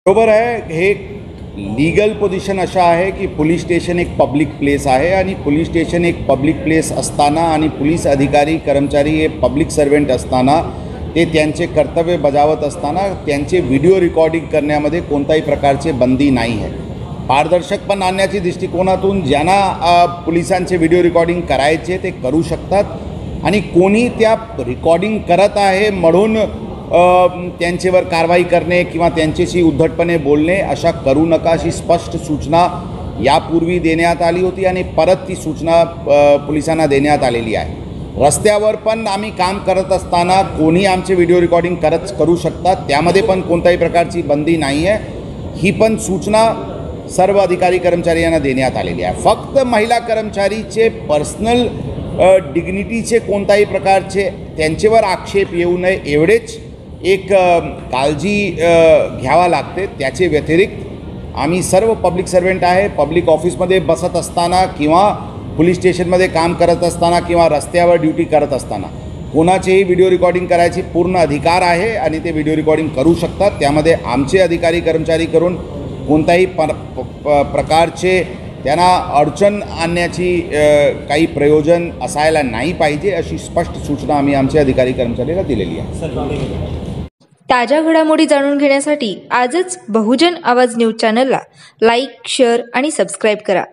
बरोबर आहे। हे लीगल पोझिशन अशा आहे की पोलीस स्टेशन एक पब्लिक प्लेस आहे आणि पोलीस स्टेशन एक पब्लिक प्लेस असताना आणि पोलीस अधिकारी कर्मचारी हे पब्लिक सर्वेंट असताना ते त्यांचे कर्तव्य बजावत असताना त्यांचे व्हिडिओ रेकॉर्डिंग करण्यामध्ये कोणत्याही प्रकारचे बंदी नाही आहे। पारदर्शकपण आणण्याच्या दृष्टिकोनातून ज्यांना पोलिसांचे व्हिडिओ रेकॉर्डिंग करायचे ते करू शकतात आणि कोणी त्या रेकॉर्डिंग करत आहे म्हणून त्यांच्यावर कारवाई करणे किंवा त्यांच्याशी उद्धटपणे बोलणे अशा करू नका अशी स्पष्ट सूचना यापूर्वी देण्यात आली होती आणि परत ती सूचना पोलिसांना देण्यात आलेली आहे। रस्त्यावर पण आम्ही काम करत असताना कोणी आमचे व्हिडिओ रेकॉर्डिंग करू शकतात, त्यामध्ये पण कोणत्याही प्रकारची बंदी नाही आहे। ही पण सूचना सर्व अधिकारी कर्मचारी यांना देण्यात आलेली आहे। फक्त महिला कर्मचारीचे पर्सनल डिग्निटीचे कोणत्याही प्रकारचे त्यांच्यावर आक्षेप येऊ नये एवढेच एक काळजी घ्यावा लागते। त्याचे व्यतिरिक्त आम्ही सर्व पब्लिक सर्वेंट आहे, पब्लिक ऑफिसमध्ये बसत असताना किंवा पोलीस स्टेशनमध्ये काम करत असताना किंवा रस्त्यावर ड्युटी करत असताना कोणाचेही व्हिडिओ रेकॉर्डिंग करायची पूर्ण अधिकार आहे आणि ते व्हिडिओ रेकॉर्डिंग करू शकतात। त्यामध्ये आमचे अधिकारी कर्मचारी करून कोणत्याही प्रकारचे त्यांना अडचण आणण्याची काही प्रयोजन असायला नाही पाहिजे अशी स्पष्ट सूचना आम्ही आमचे अधिकारी कर्मचाऱ्यांना दिलेली आहे। ताज्या घडामोडी जाणून घेण्यासाठी आजच बहुजन आवाज न्यूज चॅनलला लाईक, शेअर आणि सबस्क्राईब करा।